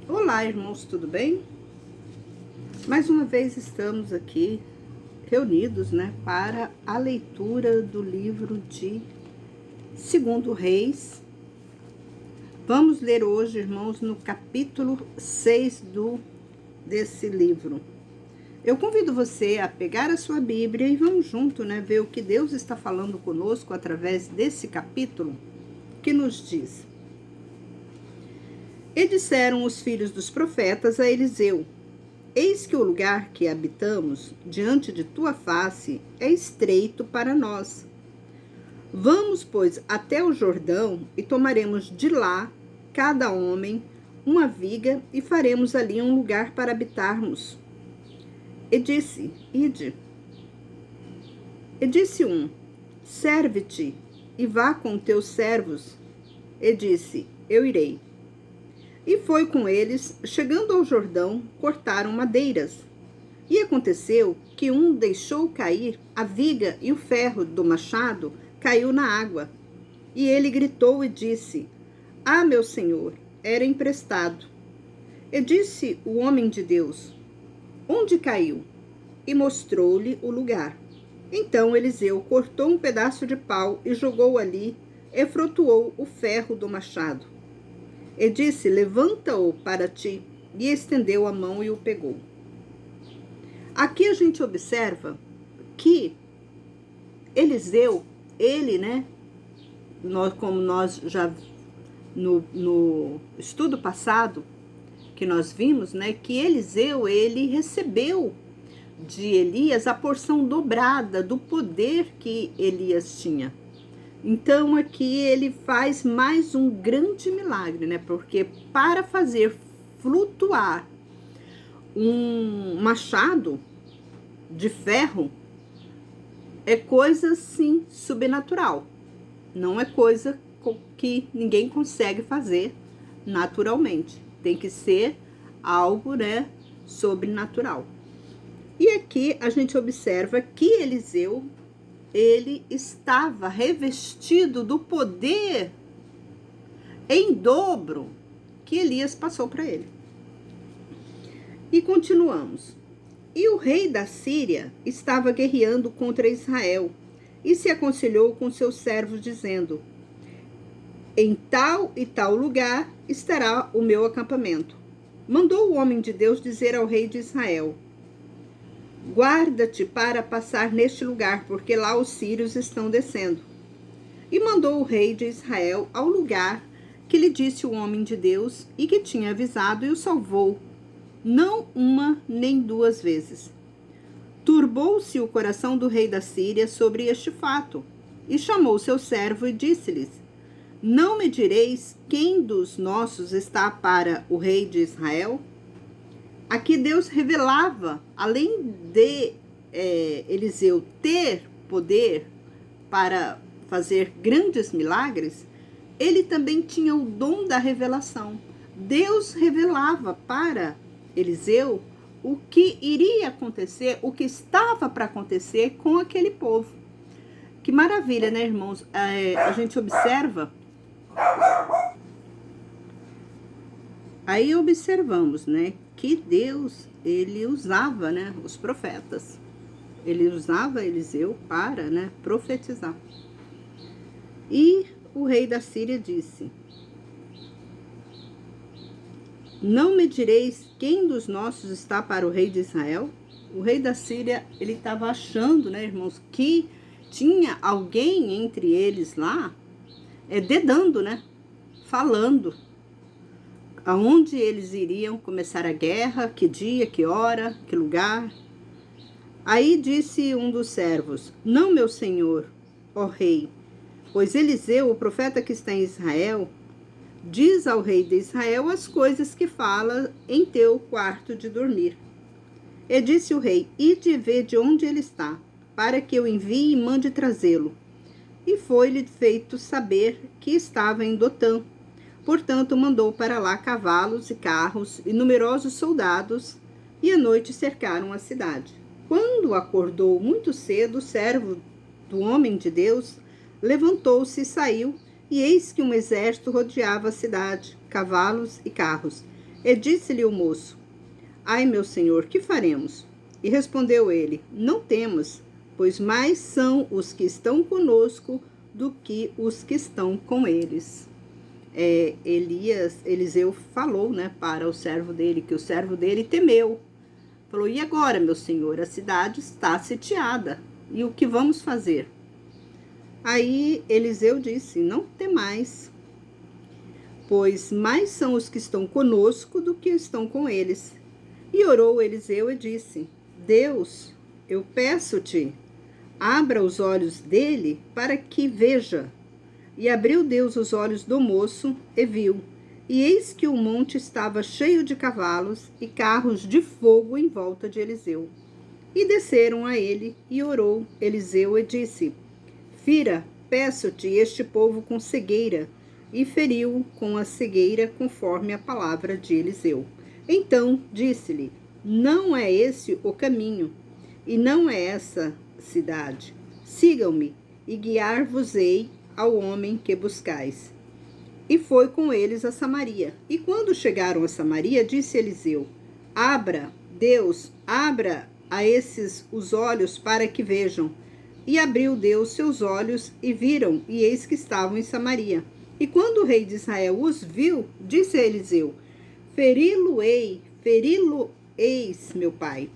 Olá, irmãos, tudo bem? Mais uma vez estamos aqui reunidos, para a leitura do livro de Segundo Reis. Vamos ler hoje, irmãos, no capítulo 6 desse livro. Eu convido você a pegar a sua Bíblia e vamos junto, ver o que Deus está falando conosco através desse capítulo, que nos diz: E disseram os filhos dos profetas a Eliseu: Eis que o lugar que habitamos diante de tua face é estreito para nós. Vamos, pois, até o Jordão e tomaremos de lá, cada homem, uma viga e faremos ali um lugar para habitarmos. E disse, ide. E disse um, serve-te e vá com teus servos. E disse, eu irei. E foi com eles, chegando ao Jordão, cortaram madeiras. E aconteceu que um deixou cair a viga e o ferro do machado caiu na água. E ele gritou e disse, Ah, meu senhor, era emprestado. E disse o homem de Deus, Onde caiu? E mostrou-lhe o lugar. Então Eliseu cortou um pedaço de pau e jogou ali, e frotuou o ferro do machado. E disse, levanta-o para ti, e estendeu a mão e o pegou. Aqui a gente observa que Eliseu, como nós já no estudo passado, que nós vimos, que Eliseu, ele recebeu de Elias a porção dobrada do poder que Elias tinha. Então, aqui ele faz mais um grande milagre, porque para fazer flutuar um machado de ferro é coisa, sim, sobrenatural. Não é coisa que ninguém consegue fazer naturalmente. Tem que ser algo, sobrenatural. E aqui a gente observa que Eliseu, ele estava revestido do poder em dobro que Elias passou para ele. E continuamos. E o rei da Síria estava guerreando contra Israel e se aconselhou com seus servos, dizendo, Em tal e tal lugar estará o meu acampamento. Mandou o homem de Deus dizer ao rei de Israel, Guarda-te para passar neste lugar, porque lá os sírios estão descendo. E mandou o rei de Israel ao lugar que lhe disse o homem de Deus e que tinha avisado e o salvou, não uma nem duas vezes. Turbou-se o coração do rei da Síria sobre este fato, e chamou seu servo e disse-lhes, Não me direis quem dos nossos está para o rei de Israel? Aqui Deus revelava, além de Eliseu ter poder para fazer grandes milagres, ele também tinha o dom da revelação. Deus revelava para Eliseu o que iria acontecer, o que estava para acontecer com aquele povo. Que maravilha, irmãos? A gente observa. Aí observamos, que Deus, ele usava, os profetas. Ele usava Eliseu para, profetizar. E o rei da Síria disse, Não me direis quem dos nossos está para o rei de Israel? O rei da Síria, ele estava achando, irmãos, que tinha alguém entre eles lá, dedando, falando aonde eles iriam começar a guerra, que dia, que hora, que lugar. Aí disse um dos servos, Não, meu senhor, ó rei, pois Eliseu, o profeta que está em Israel, diz ao rei de Israel as coisas que fala em teu quarto de dormir. E disse o rei, ide e vê de onde ele está, para que eu envie e mande trazê-lo. E foi-lhe feito saber que estava em Dotã. Portanto, mandou para lá cavalos e carros e numerosos soldados, e à noite cercaram a cidade. Quando acordou muito cedo, o servo do homem de Deus levantou-se e saiu, e eis que um exército rodeava a cidade, cavalos e carros. E disse-lhe o moço: Ai, meu senhor, que faremos? E respondeu ele: Não temos, pois mais são os que estão conosco do que os que estão com eles. Eliseu falou, né, para o servo dele, que o servo dele temeu. Falou: E agora, meu senhor, a cidade está sitiada, e o que vamos fazer? Aí Eliseu disse: Não temais, pois mais são os que estão conosco do que estão com eles. E orou Eliseu e disse: Deus, eu peço-te, abra os olhos dele para que veja. E abriu Deus os olhos do moço e viu. E eis que o monte estava cheio de cavalos e carros de fogo em volta de Eliseu. E desceram a ele, e orou Eliseu e disse: Fira, peço-te, este povo com cegueira. E feriu com a cegueira, conforme a palavra de Eliseu. Então disse-lhe: Não é esse o caminho, e não é essa cidade. Sigam-me, e guiar-vos-ei ao homem que buscais. E foi com eles a Samaria. E quando chegaram a Samaria, disse Eliseu: Deus, abra a esses os olhos para que vejam. E abriu Deus seus olhos, e viram, e eis que estavam em Samaria. E quando o rei de Israel os viu, disse a Eliseu: Feri-lo-eis, meu pai.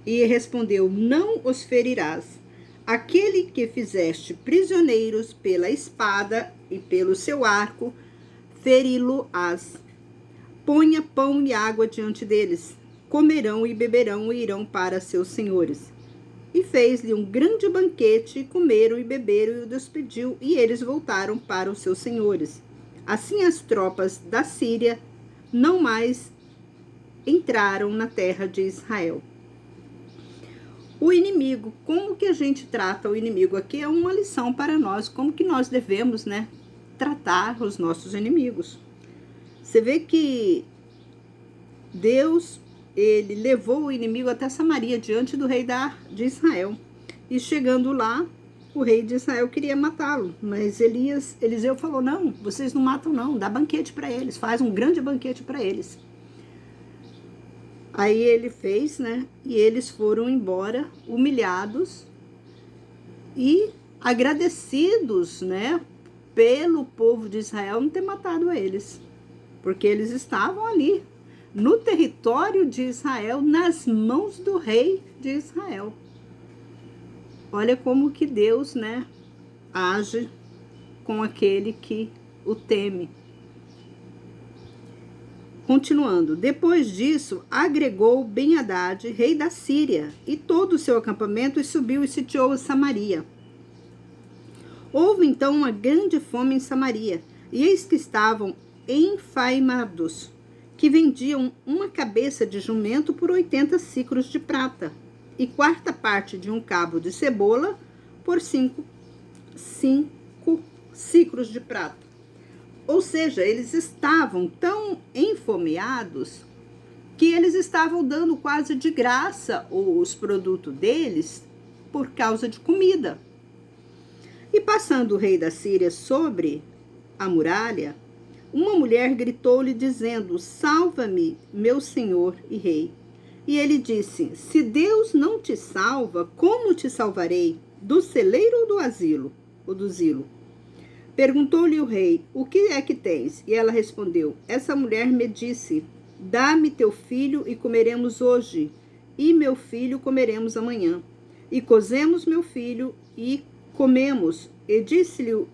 E respondeu: Não os ferirás. Aquele que fizeste prisioneiros pela espada e pelo seu arco, feri-lo-ás. Ponha pão e água diante deles. Comerão e beberão e irão para seus senhores. E fez-lhe um grande banquete, comeram e beberam, e o despediu, e eles voltaram para os seus senhores. Assim as tropas da Síria não mais entraram na terra de Israel. O inimigo, como que a gente trata o inimigo? Aqui é uma lição para nós, como que nós devemos, né, tratar os nossos inimigos. Você vê que Deus, ele levou o inimigo até Samaria, diante do rei de Israel. E chegando lá, o rei de Israel queria matá-lo, mas Eliseu falou: Não, vocês não matam não, dá banquete para eles, faz um grande banquete para eles. Aí ele fez, né? E eles foram embora, humilhados e agradecidos, né? Pelo povo de Israel não ter matado eles. Porque eles estavam ali, no território de Israel, nas mãos do rei de Israel. Olha como que Deus, né? Age com aquele que o teme. Continuando, depois disso, agregou Ben-Hadad, rei da Síria, e todo o seu acampamento, e subiu e sitiou a Samaria. Houve então uma grande fome em Samaria, e eis que estavam enfaimados, que vendiam uma cabeça de jumento por 80 siclos de prata, e quarta parte de um cabo de cebola por 5 siclos de prata. Ou seja, eles estavam tão enfomeados que eles estavam dando quase de graça os produtos deles por causa de comida. E passando o rei da Síria sobre a muralha, uma mulher gritou-lhe dizendo: Salva-me, meu senhor e rei. E ele disse: Se Deus não te salva, como te salvarei? Do celeiro ou do asilo? Ou do zilo? Perguntou-lhe o rei: O que é que tens? E ela respondeu: Essa mulher me disse: Dá-me teu filho e comeremos hoje, e meu filho comeremos amanhã. E cozemos meu filho e comemos. E disse-lhe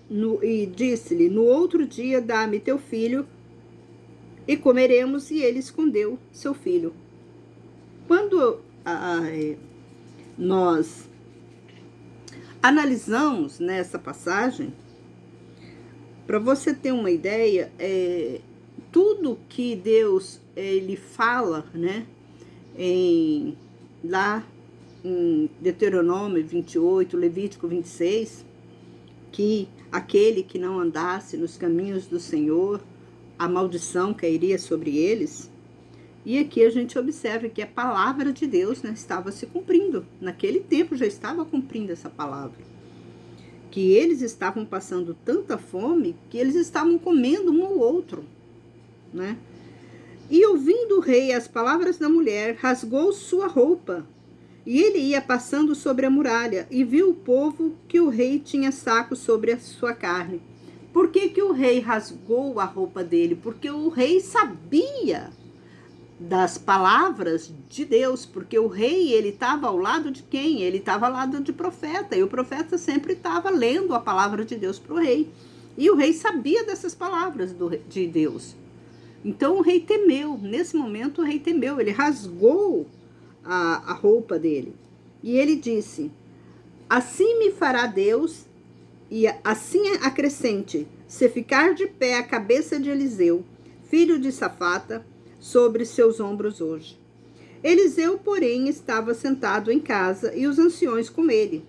no outro dia: Dá-me teu filho e comeremos. E ele escondeu seu filho. Quando nós analisamos nessa passagem, para você ter uma ideia, tudo que Deus ele fala, né, lá em Deuteronômio 28, Levítico 26, que aquele que não andasse nos caminhos do Senhor, a maldição cairia sobre eles. E aqui a gente observa que a palavra de Deus, né, estava se cumprindo. Naquele tempo já estava cumprindo essa palavra. Que eles estavam passando tanta fome que eles estavam comendo um ao outro, né? E ouvindo o rei as palavras da mulher, rasgou sua roupa. E ele ia passando sobre a muralha, e viu o povo que o rei tinha saco sobre a sua carne. Por que que o rei rasgou a roupa dele? Porque o rei sabia das palavras de Deus, porque o rei, ele estava ao lado de quem? Ele estava ao lado de profeta, e o profeta sempre estava lendo a palavra de Deus para o rei. E o rei sabia dessas palavras de Deus. Então o rei temeu, nesse momento o rei temeu, ele rasgou a roupa dele. E ele disse: assim me fará Deus, e assim acrescente, se ficar de pé a cabeça de Eliseu, filho de Safata, sobre seus ombros hoje. Eliseu, porém, estava sentado em casa, e os anciões com ele.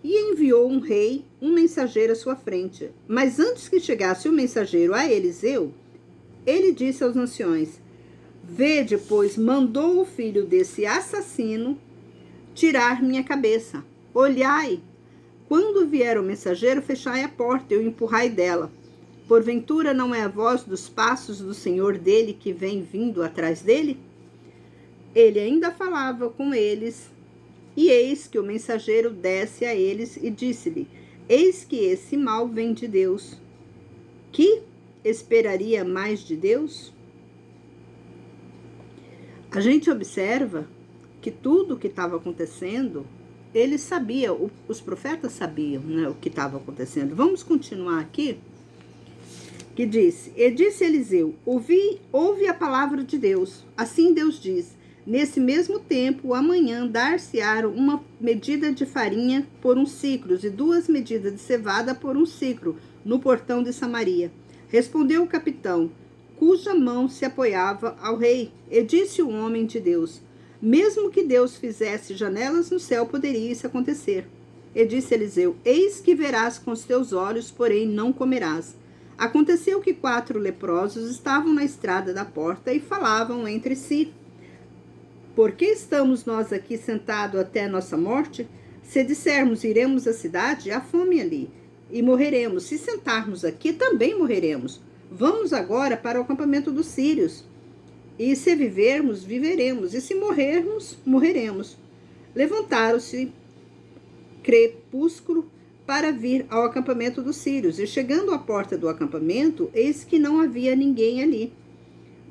E enviou um rei, um mensageiro à sua frente. Mas antes que chegasse o mensageiro a Eliseu, ele disse aos anciões: vede, pois, mandou o filho desse assassino tirar minha cabeça. Olhai, quando vier o mensageiro, fechai a porta e o empurrai dela. Porventura não é a voz dos passos do senhor dele que vem vindo atrás dele? Ele ainda falava com eles, e eis que o mensageiro desce a eles e disse-lhe: eis que esse mal vem de Deus. Que esperaria mais de Deus? A gente observa que tudo o que estava acontecendo, eles sabiam, os profetas sabiam, né, o que estava acontecendo. Vamos continuar aqui, que disse: e disse Eliseu, ouve a palavra de Deus. Assim Deus diz: nesse mesmo tempo, amanhã, dar-se-á uma medida de farinha por 1 siclo, e 2 medidas de cevada por 1 siclo, no portão de Samaria. Respondeu o capitão, cuja mão se apoiava ao rei, e disse o homem de Deus: mesmo que Deus fizesse janelas no céu, poderia isso acontecer. E disse Eliseu: eis que verás com os teus olhos, porém não comerás. Aconteceu que 4 leprosos estavam na estrada da porta e falavam entre si: por que estamos nós aqui sentados até a nossa morte? Se dissermos iremos à cidade, há fome ali, e morreremos. Se sentarmos aqui, também morreremos. Vamos agora para o acampamento dos sírios. E se vivermos, viveremos. E se morrermos, morreremos. Levantaram-se crepúsculo para vir ao acampamento dos sírios. E chegando à porta do acampamento, eis que não havia ninguém ali.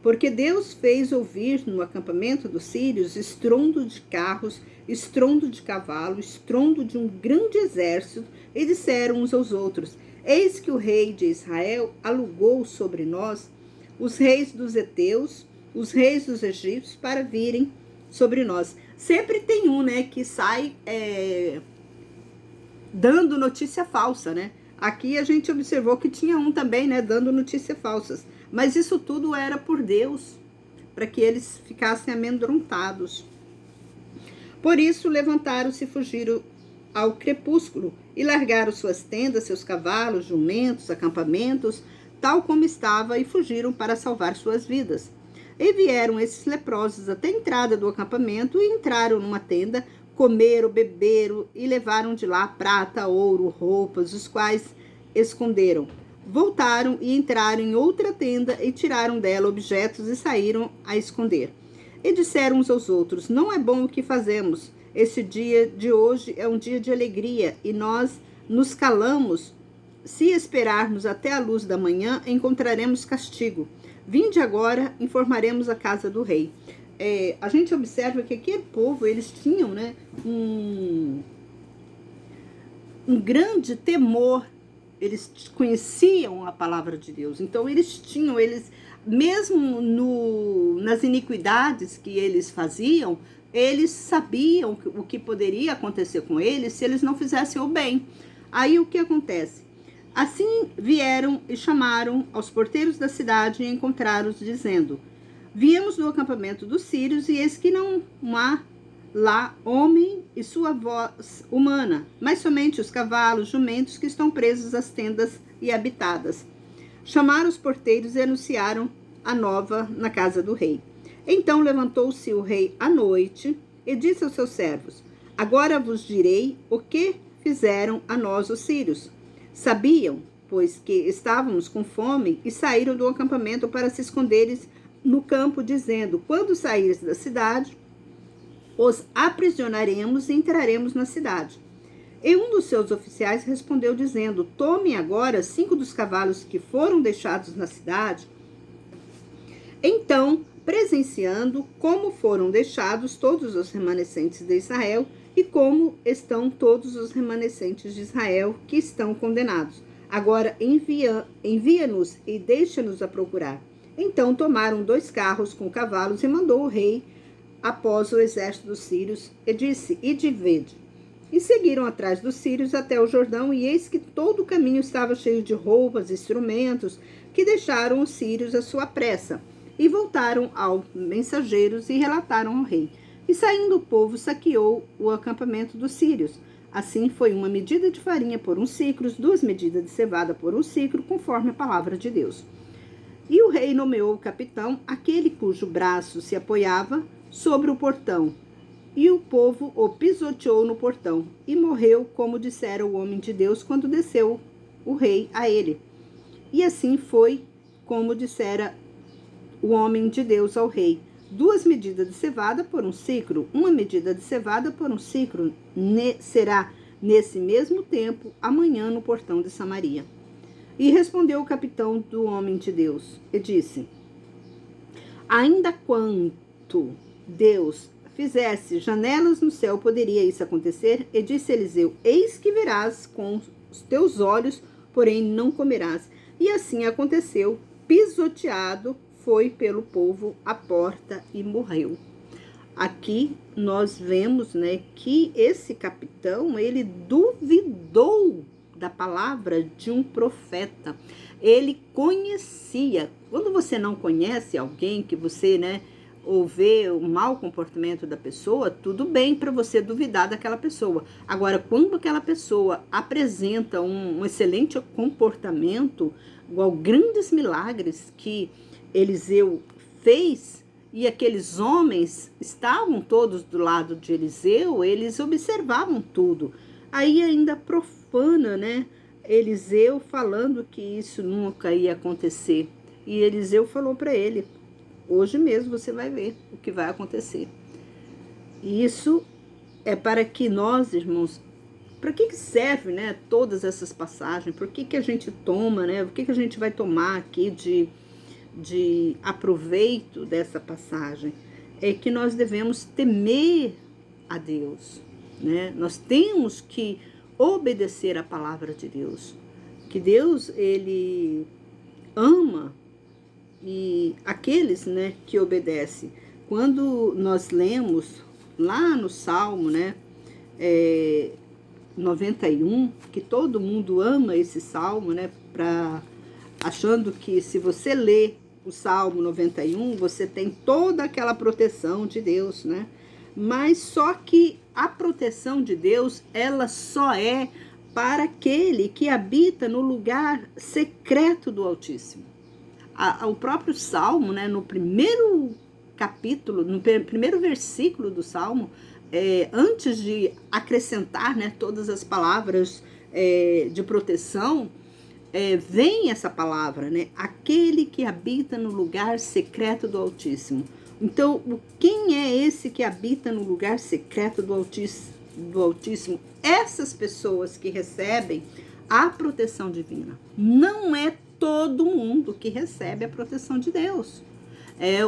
Porque Deus fez ouvir no acampamento dos sírios estrondo de carros, estrondo de cavalo, estrondo de um grande exército, e disseram uns aos outros: eis que o rei de Israel alugou sobre nós os reis dos heteus, os reis dos egípcios, para virem sobre nós. Sempre tem um, né, que sai dando notícia falsa, né? Aqui a gente observou que tinha um também, né, dando notícias falsas. Mas isso tudo era por Deus, para que eles ficassem amedrontados. Por isso levantaram-se e fugiram ao crepúsculo, e largaram suas tendas, seus cavalos, jumentos, acampamentos, tal como estava, e fugiram para salvar suas vidas. E vieram esses leprosos até a entrada do acampamento, e entraram numa tenda, comeram, beberam, e levaram de lá prata, ouro, roupas, os quais esconderam. Voltaram e entraram em outra tenda, e tiraram dela objetos, e saíram a esconder. E disseram uns aos outros: não é bom o que fazemos. Esse dia de hoje é um dia de alegria, e nós nos calamos. Se esperarmos até a luz da manhã, encontraremos castigo. Vinde agora, informaremos a casa do rei. A gente observa que aquele povo, eles tinham, né, um grande temor. Eles conheciam a palavra de Deus. Então eles mesmo nas iniquidades que eles faziam, eles sabiam o que poderia acontecer com eles se eles não fizessem o bem. Aí o que acontece? Assim vieram e chamaram aos porteiros da cidade e encontraram-os, dizendo: viemos do acampamento dos sírios, e eis que não há lá homem e sua voz humana, mas somente os cavalos, jumentos que estão presos às tendas e habitadas. Chamaram os porteiros e anunciaram a nova na casa do rei. Então levantou-se o rei à noite e disse aos seus servos: agora vos direi o que fizeram a nós os sírios. Sabiam, pois, que estávamos com fome, e saíram do acampamento para se esconderem no campo, dizendo: quando saíres da cidade, os aprisionaremos e entraremos na cidade. E um dos seus oficiais respondeu, dizendo: tomem agora 5 dos cavalos que foram deixados na cidade. Então, presenciando como foram deixados todos os remanescentes de Israel e como estão todos os remanescentes de Israel que estão condenados, agora envia-nos e deixa-nos a procurar. Então tomaram 2 carros com cavalos e mandou o rei após o exército dos sírios e disse: ide vede. E seguiram atrás dos sírios até o Jordão, e eis que todo o caminho estava cheio de roupas e instrumentos, que deixaram os sírios à sua pressa. E voltaram aos mensageiros e relataram ao rei. E saindo o povo, saqueou o acampamento dos sírios. Assim foi 1 medida de farinha por 1 siclo, 2 medidas de cevada por 1 siclo, conforme a palavra de Deus. E o rei nomeou o capitão, aquele cujo braço se apoiava sobre o portão. E o povo o pisoteou no portão, e morreu, como dissera o homem de Deus, quando desceu o rei a ele. E assim foi como dissera o homem de Deus ao rei: 2 medidas de cevada por 1 siclo, 1 medida de cevada por 1 siclo, será nesse mesmo tempo, amanhã, no portão de Samaria. E respondeu o capitão do homem de Deus, e disse: ainda quanto Deus fizesse janelas no céu, poderia isso acontecer? E disse Eliseu: eis que verás com os teus olhos, porém não comerás. E assim aconteceu, pisoteado foi pelo povo à porta e morreu. Aqui nós vemos, né, que esse capitão, ele duvidou da palavra de um profeta. Ele conhecia. Quando você não conhece alguém, que você, né, ou vê o mau comportamento da pessoa, tudo bem para você duvidar daquela pessoa. Agora, quando aquela pessoa apresenta um excelente comportamento, igual grandes milagres que Eliseu fez, e aqueles homens estavam todos do lado de Eliseu, eles observavam tudo. Aí ainda profana, né, Eliseu falando que isso nunca ia acontecer. E Eliseu falou para ele: hoje mesmo você vai ver o que vai acontecer. E isso é para que nós, irmãos, para que serve, né, todas essas passagens? Por que a gente toma, né? O que a gente vai tomar aqui de aproveito dessa passagem? É que nós devemos temer a Deus, né? Nós temos que obedecer a palavra de Deus. Que Deus, ele ama e aqueles, né, que obedecem. Quando nós lemos lá no Salmo, né, 91, que todo mundo ama esse Salmo, né, achando que se você lê o Salmo 91, você tem toda aquela proteção de Deus, né? Mas só que a proteção de Deus, ela só é para aquele que habita no lugar secreto do Altíssimo. O próprio Salmo, né, no primeiro capítulo, no primeiro versículo do Salmo, antes de acrescentar, né, todas as palavras de proteção, vem essa palavra, né, aquele que habita no lugar secreto do Altíssimo. Então, quem é esse que habita no lugar secreto do Altíssimo? Essas pessoas que recebem a proteção divina. Não é todo mundo que recebe a proteção de Deus.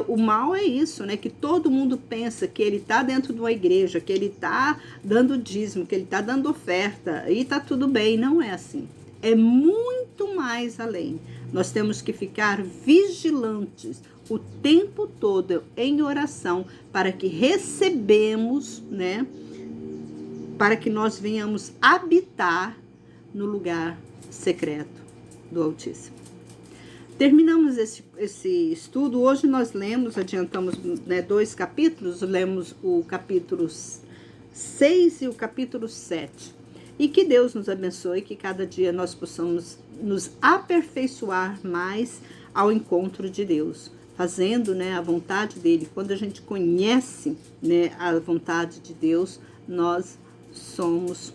O mal é isso, né? Que todo mundo pensa que ele está dentro de uma igreja, que ele está dando dízimo, que ele está dando oferta e está tudo bem. Não é assim. É muito mais além. Nós temos que ficar vigilantes o tempo todo em oração para que recebemos, né? Para que nós venhamos habitar no lugar secreto do Altíssimo. Terminamos esse estudo. Hoje nós adiantamos, né, 2 capítulos, lemos o capítulo 6 e o capítulo 7. E que Deus nos abençoe, que cada dia nós possamos nos aperfeiçoar mais ao encontro de Deus, fazendo, né, a vontade dele. Quando a gente conhece, né, a vontade de Deus, nós somos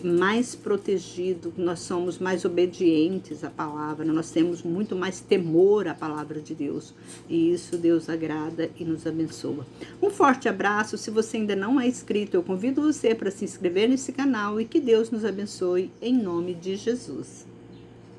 mais protegido, nós somos mais obedientes à palavra, nós temos muito mais temor à palavra de Deus. E isso Deus agrada e nos abençoa. Um forte abraço. Se você ainda não é inscrito, eu convido você para se inscrever nesse canal e que Deus nos abençoe em nome de Jesus.